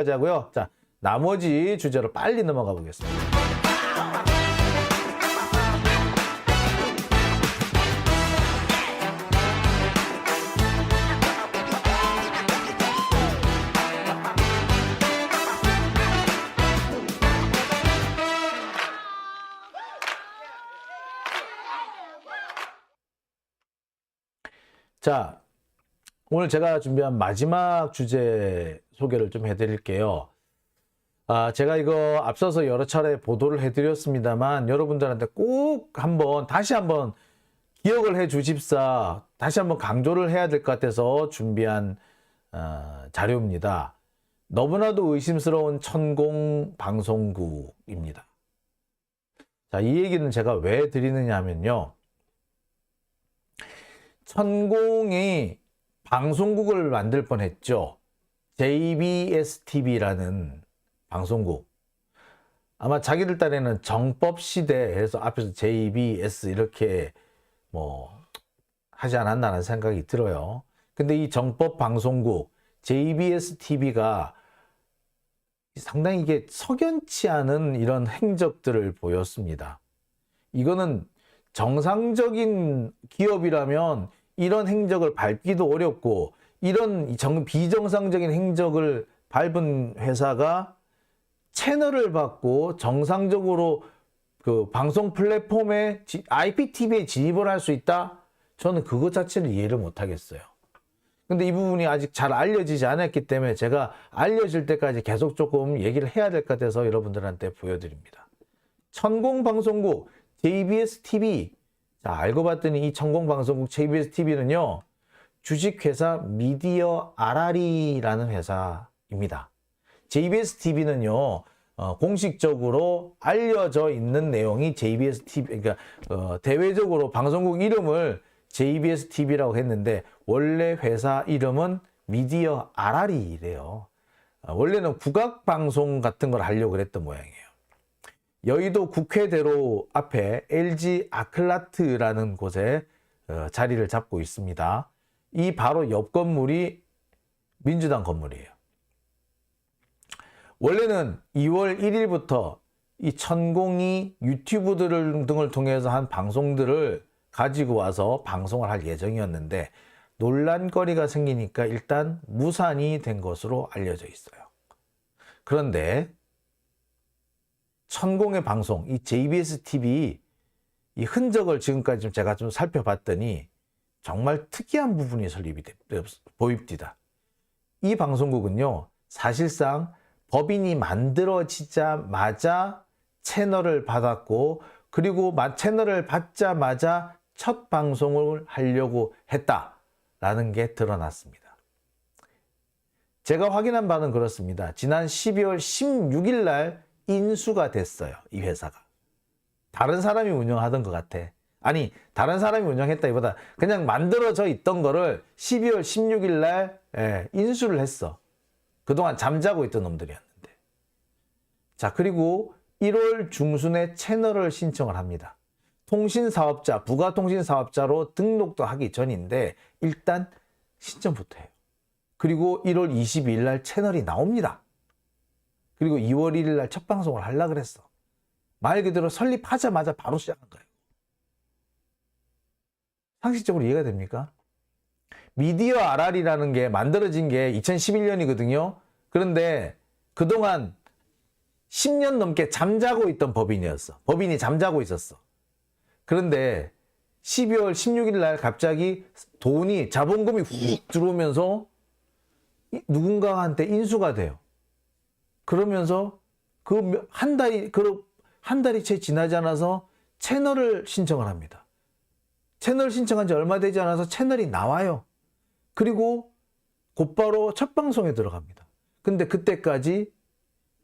하자고요. 자, 나머지 주제로 빨리 넘어가 보겠습니다. 자, 오늘 제가 준비한 마지막 주제 소개를 좀 해드릴게요. 제가 이거 앞서서 여러 차례 보도를 해드렸습니다만 여러분들한테 꼭 다시 한번 기억을 해 주십사, 다시 한번 강조를 해야 될 것 같아서 준비한 자료입니다. 너무나도 의심스러운 천공 방송국입니다. 자, 이 얘기는 제가 왜 드리느냐 하면요. 천공이 방송국을 만들 뻔했죠. JBS-TV라는 방송국. 아마 자기들 딴에는 정법시대에서 앞에서 JBS 이렇게 하지 않았나라는 생각이 들어요. 근데 이 정법방송국 JBS-TV가 상당히 이게 석연치 않은 이런 행적들을 보였습니다. 이거는 정상적인 기업이라면 이런 행적을 밟기도 어렵고 이런 비정상적인 행적을 밟은 회사가 채널을 받고 정상적으로 그 방송 플랫폼에 IPTV에 진입을 할 수 있다? 저는 그것 자체를 이해를 못 하겠어요. 근데 이 부분이 아직 잘 알려지지 않았기 때문에 제가 알려질 때까지 계속 조금 얘기를 해야 될 것 같아서 여러분들한테 보여드립니다. 천공방송국 JBS-TV. 자, 알고 봤더니 이 천공방송국 JBS-TV는요, 주식회사 미디어 RR이라는 회사입니다. JBS-TV는요, 공식적으로 알려져 있는 내용이 JBS-TV, 그러니까 대외적으로 방송국 이름을 JBS-TV라고 했는데 원래 회사 이름은 미디어 RR이래요. 원래는 국악방송 같은 걸 하려고 그랬던 모양이에요. 여의도 국회대로 앞에 LG 아클라트라는 곳에 자리를 잡고 있습니다. 이 바로 옆 건물이 민주당 건물이에요. 원래는 2월 1일부터 이 천공이 유튜브 등을 통해서 한 방송들을 가지고 와서 방송을 할 예정이었는데 논란거리가 생기니까 일단 무산이 된 것으로 알려져 있어요. 그런데 천공의 방송, 이 JBS-TV 이 흔적을 지금까지 제가 좀 살펴봤더니 정말 특이한 부분이 보입니다. 이 방송국은요, 사실상 법인이 만들어지자마자 채널을 받았고, 그리고 채널을 받자마자 첫 방송을 하려고 했다라는 게 드러났습니다. 제가 확인한 바는 그렇습니다. 지난 12월 16일 날 인수가 됐어요. 이 회사가. 다른 사람이 운영하던 것 같아. 아니, 다른 사람이 운영했다기보다 그냥 만들어져 있던 거를 12월 16일 날 인수를 했어. 그동안 잠자고 있던 놈들이었는데. 자, 그리고 1월 중순에 채널을 신청을 합니다. 통신사업자, 부가통신사업자로 등록도 하기 전인데 일단 신청부터 해요. 그리고 1월 22일 날 채널이 나옵니다. 그리고 2월 1일 날 첫 방송을 하려고 그랬어. 말 그대로 설립하자마자 바로 시작한 거예요. 상식적으로 이해가 됩니까? 미디어 RR이라는 게 만들어진 게 2011년이거든요. 그런데 그동안 10년 넘게 잠자고 있던 법인이었어. 법인이 잠자고 있었어. 그런데 12월 16일 날 갑자기 자본금이 훅 들어오면서 누군가한테 인수가 돼요. 그러면서 한 달이 채 지나지 않아서 채널을 신청을 합니다. 채널 신청한 지 얼마 되지 않아서 채널이 나와요. 그리고 곧바로 첫 방송에 들어갑니다. 근데 그때까지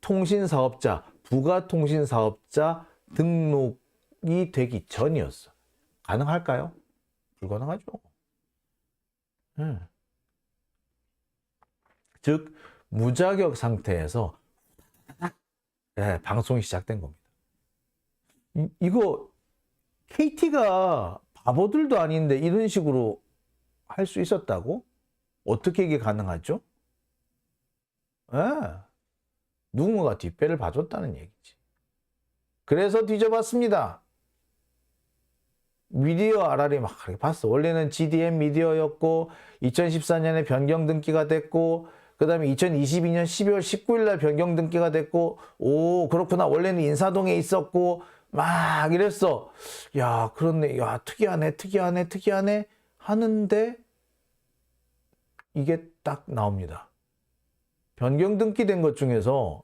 통신사업자, 부가통신사업자 등록이 되기 전이었어. 가능할까요? 불가능하죠. 즉 무자격 상태에서 방송이 시작된 겁니다. 이거 KT가 바보들도 아닌데 이런 식으로 할 수 있었다고? 어떻게 이게 가능하죠? 누군가가 뒷배를 봐줬다는 얘기지. 그래서 뒤져봤습니다. 미디어 RR이 막 그렇게 봤어. 원래는 GDM 미디어였고 2014년에 변경 등기가 됐고 그 다음에 2022년 12월 19일 날 변경 등기가 됐고 오 그렇구나. 원래는 인사동에 있었고 막 이랬어. 야 그렇네. 야 특이하네 하는데 이게 딱 나옵니다. 변경 등기된 것 중에서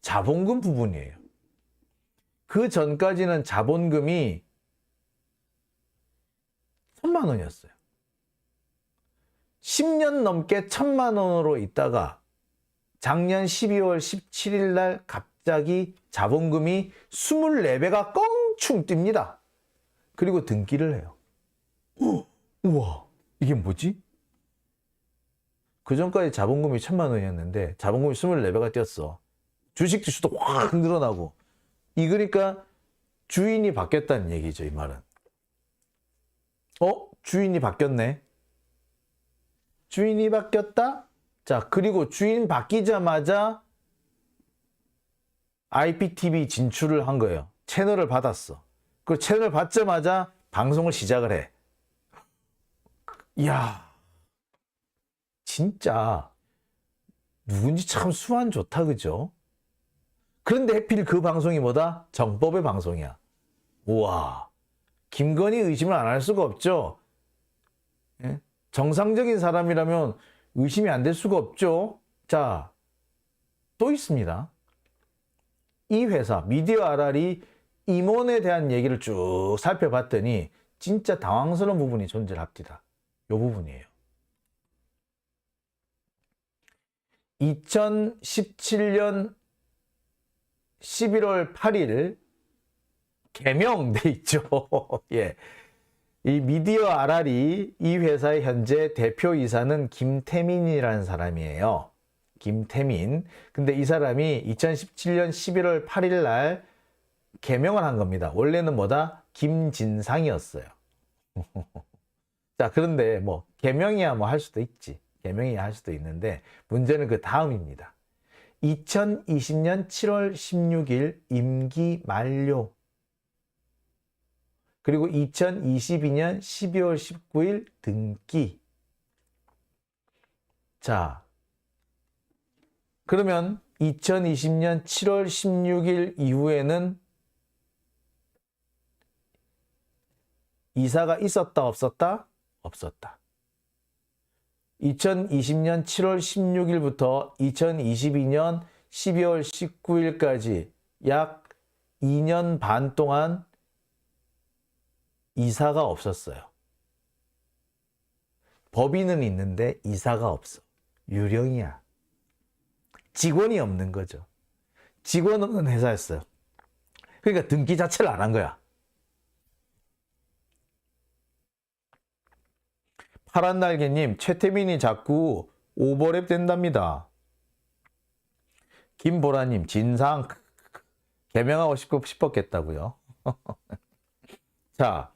자본금 부분이에요. 그 전까지는 자본금이 1,000만 원이었어요. 10년 넘게 1,000만 원으로 있다가 작년 12월 17일 날 갑자기 자본금이 24배가 껑충 뜁니다. 그리고 등기를 해요. 우와, 이게 뭐지? 그 전까지 자본금이 1,000만 원이었는데 자본금이 24배가 뛰었어. 주식 지수도 확 늘어나고. 그러니까 주인이 바뀌었다는 얘기죠, 이 말은. 주인이 바뀌었네. 주인이 바뀌었다? 자, 그리고 주인 바뀌자마자 IPTV 진출을 한 거예요. 채널을 받았어. 그 채널 받자마자 방송을 시작을 해. 이야, 진짜 누군지 참 수완 좋다, 그죠? 그런데 하필 그 방송이 뭐다? 정법의 방송이야. 우와, 김건희 의심을 안 할 수가 없죠. 예? 정상적인 사람이라면 의심이 안 될 수가 없죠. 자, 또 있습니다. 이 회사 미디어 RR이 임원에 대한 얘기를 쭉 살펴봤더니 진짜 당황스러운 부분이 존재합니다. 이 부분이에요. 2017년 11월 8일 개명돼 있죠. 예. 이 미디어 RR이 이 회사의 현재 대표이사는 김태민이라는 사람이에요. 김태민. 근데 이 사람이 2017년 11월 8일 날 개명을 한 겁니다. 원래는 뭐다? 김진상이었어요. 자, 그런데 뭐 개명이야 뭐 할 수도 있지. 개명이야 할 수도 있는데 문제는 그 다음입니다. 2020년 7월 16일 임기 만료. 그리고 2022년 12월 19일 등기. 자, 그러면 2020년 7월 16일 이후에는 이사가 있었다 없었다? 없었다. 2020년 7월 16일부터 2022년 12월 19일까지 약 2년 반 동안 이사가 없었어요. 법인은 있는데 이사가 없어. 유령이야. 직원이 없는 거죠. 직원은 회사였어요. 그러니까 등기 자체를 안 한 거야. 파란 날개님, 최태민이 자꾸 오버랩 된답니다. 김보라님, 진상 개명하고 싶었겠다고요. 자,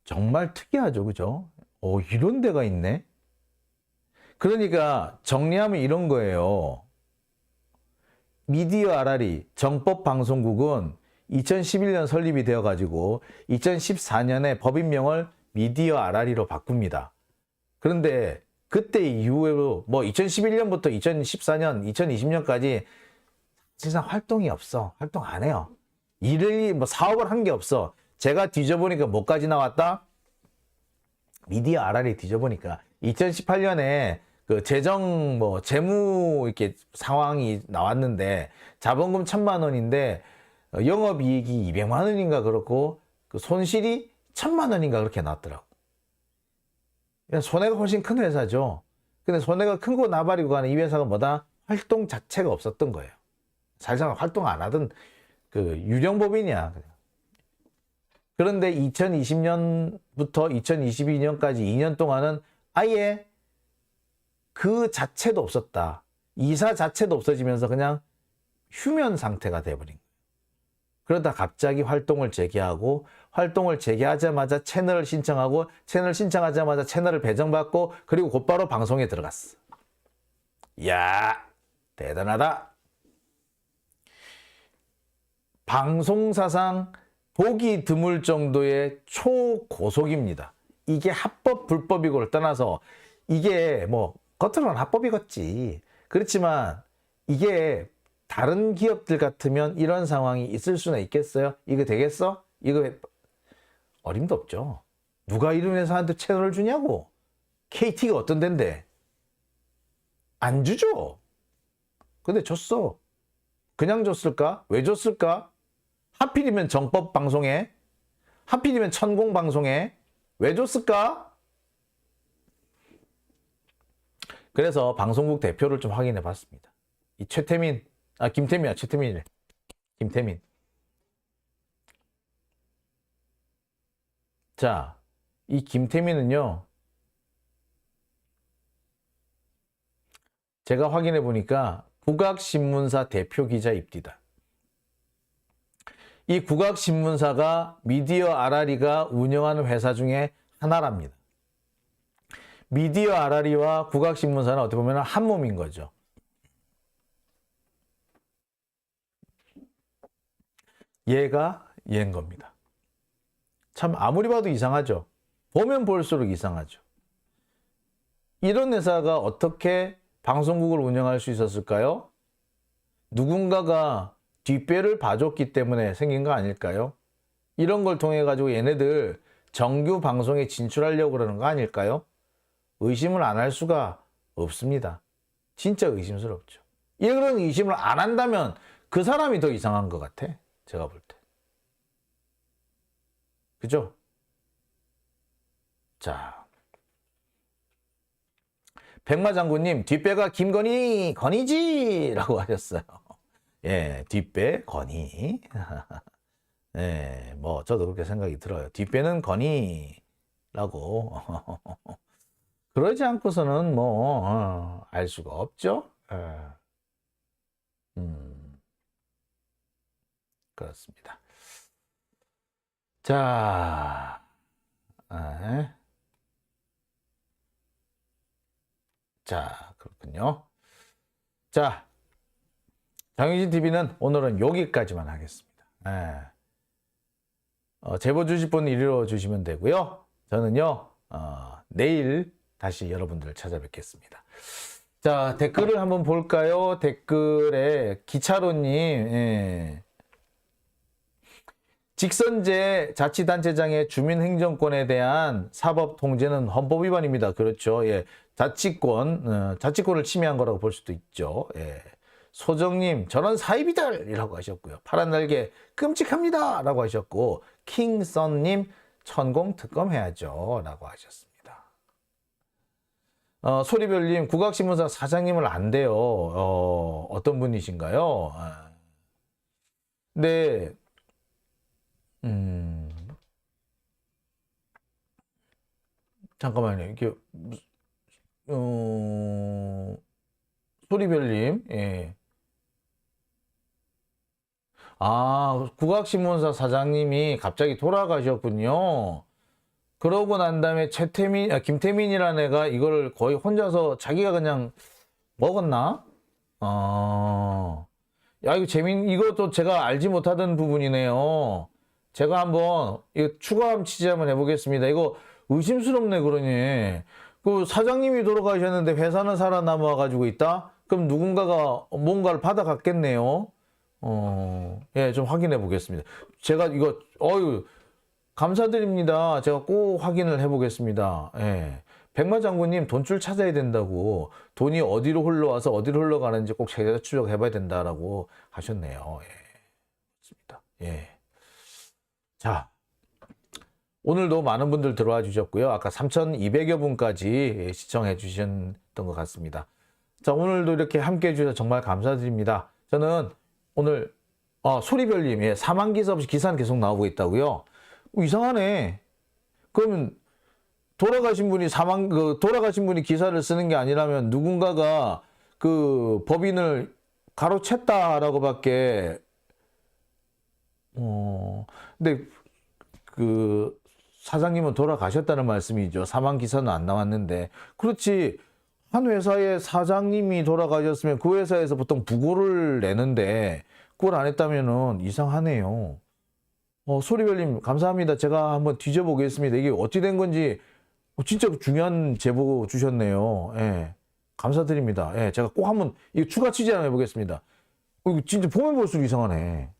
정말 특이하죠, 그죠? 이런 데가 있네. 그러니까 정리하면 이런 거예요. 미디어 RR이 정법방송국은 2011년 설립이 되어가지고 2014년에 법인명을 미디어 RR이로 바꿉니다. 그런데 그때 이후로 뭐 2011년부터 2014년, 2020년까지 사실상 활동이 없어. 활동 안 해요. 일을 뭐 사업을 한 게 없어. 제가 뒤져보니까 뭐까지 나왔다? 미디어 RR이 뒤져보니까 2018년에 그 재정 뭐 재무 이렇게 상황이 나왔는데 자본금 1,000만 원인데 영업이익이 200만 원인가 그렇고 그 손실이 1,000만 원인가 그렇게 나왔더라고. 손해가 훨씬 큰 회사죠. 근데 손해가 큰 거 나발이고 가는 이 회사가 뭐다? 활동 자체가 없었던 거예요. 사실상 활동 안 하던 그 유령법인이야. 그런데 2020년부터 2022년까지 2년 동안은 아예 그 자체도 없었다. 이사 자체도 없어지면서 그냥 휴면 상태가 돼버린 거예요. 그러다 갑자기 활동을 재개하고 활동을 재개하자마자 채널을 신청하고 채널 신청하자마자 채널을 배정받고 그리고 곧바로 방송에 들어갔어. 야, 대단하다. 방송사상 보기 드물 정도의 초고속입니다. 이게 합법, 불법이고를 떠나서 이게 뭐 겉으로는 합법이겠지. 그렇지만 이게 다른 기업들 같으면 이런 상황이 있을 수는 있겠어요? 이거 되겠어? 이거 어림도 없죠. 누가 이런 회사한테 채널을 주냐고. KT가 어떤 데인데? 안 주죠. 근데 줬어. 그냥 줬을까? 왜 줬을까? 하필이면 정법 방송에, 하필이면 천공 방송에 왜 줬을까? 그래서 방송국 대표를 좀 확인해 봤습니다. 이 김태민이래. 김태민. 자, 이 김태민은요, 제가 확인해 보니까 국악신문사 대표 기자 입디다. 이 국악신문사가 미디어 아라리가 운영하는 회사 중에 하나랍니다. 미디어 아라리와 국악신문사는 어떻게 보면 한 몸인 거죠. 얘가 얘인 겁니다. 참 아무리 봐도 이상하죠. 보면 볼수록 이상하죠. 이런 회사가 어떻게 방송국을 운영할 수 있었을까요? 누군가가 뒷배를 봐줬기 때문에 생긴 거 아닐까요? 이런 걸 통해 가지고 얘네들 정규 방송에 진출하려고 그러는 거 아닐까요? 의심을 안 할 수가 없습니다. 진짜 의심스럽죠. 이런 의심을 안 한다면 그 사람이 더 이상한 것 같아. 제가 볼 때. 그죠? 자, 백마장군님, 뒷배가 김건희, 건희지! 라고 하셨어요. 예, 뒷배, 건희. 예, 뭐, 저도 그렇게 생각이 들어요. 뒷배는 건희라고. 그러지 않고서는 뭐, 알 수가 없죠? 그렇습니다. 자, 자, 그렇군요. 자, 장유진 TV는 오늘은 여기까지만 하겠습니다. 제보 주실 분 이리로 주시면 되고요. 저는요, 내일 다시 여러분들을 찾아뵙겠습니다. 자, 댓글을 한번 볼까요? 댓글에 기차로님, 직선제 자치단체장의 주민행정권에 대한 사법 통제는 헌법 위반입니다. 그렇죠. 예. 자치권을 침해한 거라고 볼 수도 있죠. 예. 소정님, 저런 사이비들이라고 하셨고요. 파란 날개 끔찍합니다 라고 하셨고, 킹썬님, 천공 특검해야죠 라고 하셨습니다. 소리별님, 국악신문사 사장님을 안 돼요. 어떤 분이신가요? 네. 잠깐만요. 이게 소리별님, 예. 국악신문사 사장님이 갑자기 돌아가셨군요. 그러고 난 다음에 김태민이라는 애가 이걸 거의 혼자서 자기가 그냥 먹었나? 야, 이것도 제가 알지 못하던 부분이네요. 제가 한번 이거 추가 취재 한번 해보겠습니다. 이거 의심스럽네, 그러니. 그 사장님이 돌아가셨는데 회사는 살아남아가지고 있다? 그럼 누군가가 뭔가를 받아갔겠네요. 예, 좀 확인해 보겠습니다. 제가 이거, 감사드립니다. 제가 꼭 확인을 해 보겠습니다. 예. 백마장군님, 돈줄 찾아야 된다고, 돈이 어디로 흘러와서 어디로 흘러가는지 꼭 제가 추적해 봐야 된다라고 하셨네요. 예. 좋습니다. 예. 자, 오늘도 많은 분들 들어와 주셨고요. 아까 3,200여 분까지 시청해 주셨던 것 같습니다. 자, 오늘도 이렇게 함께 해주셔서 정말 감사드립니다. 저는 오늘, 소리별님, 예, 사망 기사 없이 기사는 계속 나오고 있다고요? 이상하네. 그러면 돌아가신 분이 기사를 쓰는 게 아니라면 누군가가 그 법인을 가로챘다라고밖에, 근데 그 사장님은 돌아가셨다는 말씀이죠. 사망 기사는 안 나왔는데. 그렇지. 한 회사의 사장님이 돌아가셨으면 그 회사에서 보통 부고를 내는데 그걸 안 했다면은 이상하네요. 소리별님 감사합니다. 제가 한번 뒤져보겠습니다. 이게 어찌 된 건지 진짜 중요한 제보 주셨네요. 예. 감사드립니다. 예, 제가 꼭 한번 이거 추가 취재 한번 해보겠습니다. 이거 진짜 보면 볼수록 이상하네.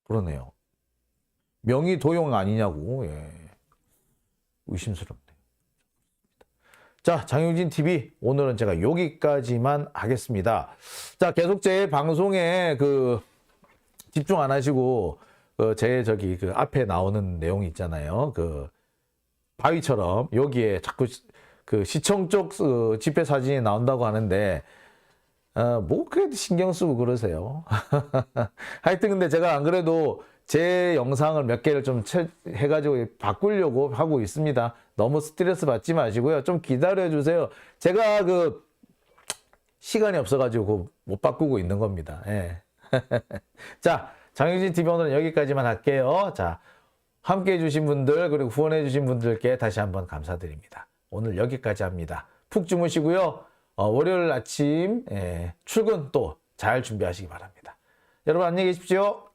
그러네요. 명의 도용 아니냐고. 예. 의심스럽네. 자, 장용진 TV 오늘은 제가 여기까지만 하겠습니다. 자, 계속 제 방송에 집중 안 하시고 제 그 앞에 나오는 내용이 있잖아요. 바위처럼 여기에 자꾸 그 시청 쪽 집회 사진이 나온다고 하는데 뭐 그래도 신경 쓰고 그러세요. 하여튼 근데 제가 안 그래도 제 영상을 몇 개를 좀 해가지고 바꾸려고 하고 있습니다. 너무 스트레스 받지 마시고요. 좀 기다려 주세요. 제가 시간이 없어가지고 못 바꾸고 있는 겁니다. 예. 자, 장유진 TV 오늘은 여기까지만 할게요. 자, 함께 해주신 분들 그리고 후원해주신 분들께 다시 한번 감사드립니다. 오늘 여기까지 합니다. 푹 주무시고요. 월요일 아침 출근 또 잘 준비하시기 바랍니다. 여러분 안녕히 계십시오.